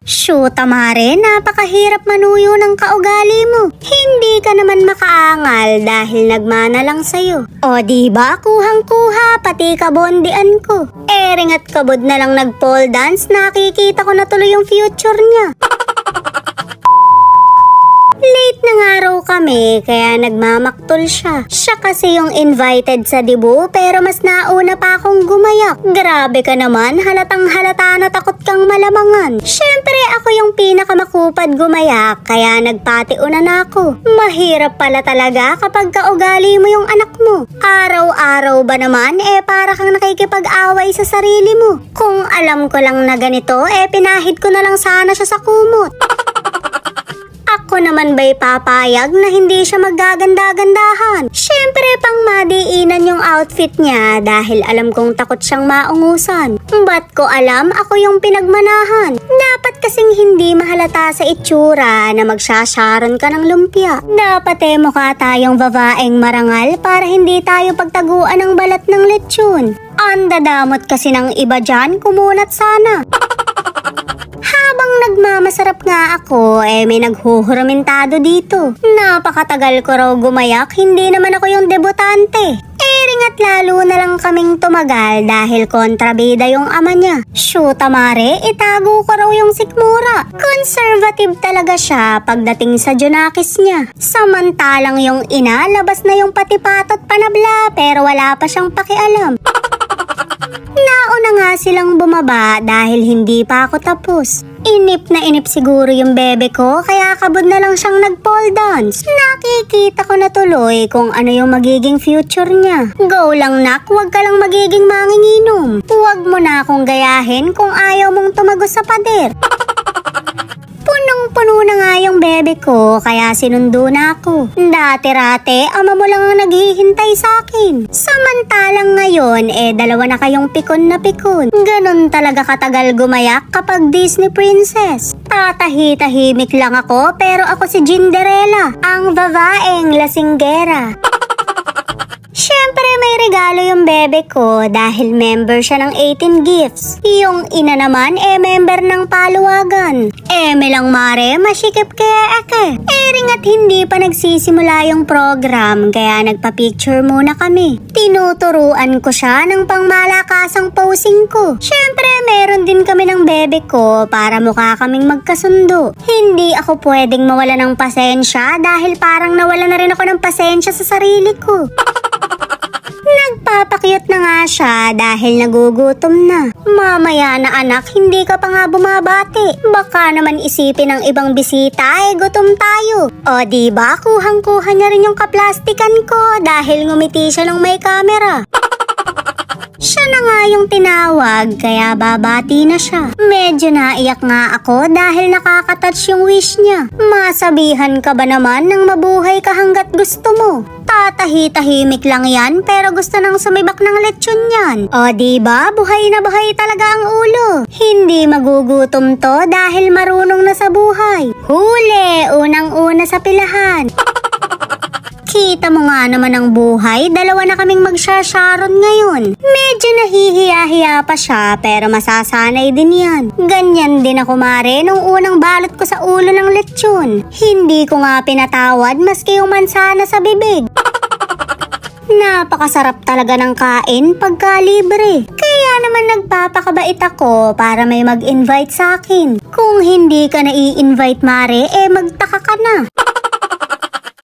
Shoot, Mare, napakahirap manuyo ng kaugali mo. Hindi ka naman makaangal dahil nagmana lang sa'yo. O diba, kuhang-kuha, pati kabondian ko. Ering at kabod na lang nag-pole dance, nakikita ko na tuloy yung future niya. Late na nga raw kami, kaya nagmamaktol siya. Siya kasi yung invited sa dibu, pero mas nauna pa akong gumayak. Grabe ka naman, halatang halata na takot kang malamangan. Syempre ako yung pinakamakupad gumayak, kaya nagpatiunan ako. Mahirap pala talaga kapag kaugali mo yung anak mo. Araw-araw ba naman, para kang nakikipag-away sa sarili mo. Kung alam ko lang na ganito, pinahid ko na lang sana siya sa kumot. Ako naman ba'y papayag na hindi siya maggaganda-gandahan? Syempre pang madiinan yung outfit niya dahil alam kong takot siyang maungusan. Ba't ko alam ako yung pinagmanahan? Dapat kasing hindi mahalata sa itsura na magsasharon ka ng lumpia. Dapat mukha tayong babaeng marangal para hindi tayo pagtaguan ng balat ng lechon. Ang dadamot kasi ng iba dyan, kumunat sana. Habang nagmamasarap nga ako, may naghuhuramentado dito. Napakatagal ko raw gumayak, hindi naman ako yung debutante. Ering at lalo na lang kaming tumagal dahil kontrabida yung ama niya. Shoot, Mare, itago ko raw yung sikmura. Conservative talaga siya pagdating sa junakis niya. Samantalang yung ina, labas na yung patipatot panabla pero wala pa siyang pakialam. Nauna nga silang bumaba dahil hindi pa ako tapos. Inip na inip siguro yung bebe ko kaya kabod na lang siyang nag-pole dance. Nakikita ko na tuloy kung ano yung magiging future niya. Go lang nak, huwag ka lang magiging manginginom. Huwag mo na akong gayahin kung ayaw mong tumagos sa pader. Punong-puno na nga yung bebe ko kaya sinundo na ako. Dati-rate, ama mo lang ang naghihintay sa akin. Samantalang ngayon, dalawa na kayong pikon na pikon. Ganon talaga katagal gumayak kapag Disney princess. Tatahi-tahimik lang ako pero ako si Cinderella, ang babaeng lasinggera. Syempre may regalo yung bebe ko dahil member siya ng 18 gifts. Yung ina naman member ng paluwagan. Lang Mare, masikip kaya eke. Ering at hindi pa nagsisimula yung program kaya nagpa-picture muna kami. Tinuturuan ko siya ng pangmalakasang posing ko. Syempre meron din kami ng bebe ko para mukha kaming magkasundo. Hindi ako pwedeng mawala ng pasensya dahil parang nawala na rin ako ng pasensya sa sarili ko. Nagpapakyut na nga siya dahil nagugutom na. Mamaya na anak, hindi ka pa nga bumabati. Baka naman isipin ng ibang bisita gutom tayo. O diba, kuhang-kuha niya rin yung kaplastikan ko dahil ngumiti siya nung may camera. Siya na nga yung tinawag kaya babati na siya. Medyo naiyak nga ako dahil nakakatouch yung wish niya. Masabihan ka ba naman ng mabuhay ka hanggat gusto mo? Tatahi-tahimik lang yan pero gusto nang sumibak ng lechon yan. O diba, buhay na buhay talaga ang ulo. Hindi magugutom to dahil marunong na sa buhay. Huli, unang-una sa pilahan. Kita mo nga naman ang buhay, dalawa na kaming magsasharon ngayon. Medyo nahihiya-hiya pa siya pero masasanay din yan. Ganyan din ako Mare nung unang balot ko sa ulo ng lechon. Hindi ko nga pinatawad maski yung mansana sa bibig. Napakasarap talaga ng kain pagka libre. Kaya naman nagpapakabait ako para may mag-invite sa akin. Kung hindi ka na i-invite Mare, magtaka ka na.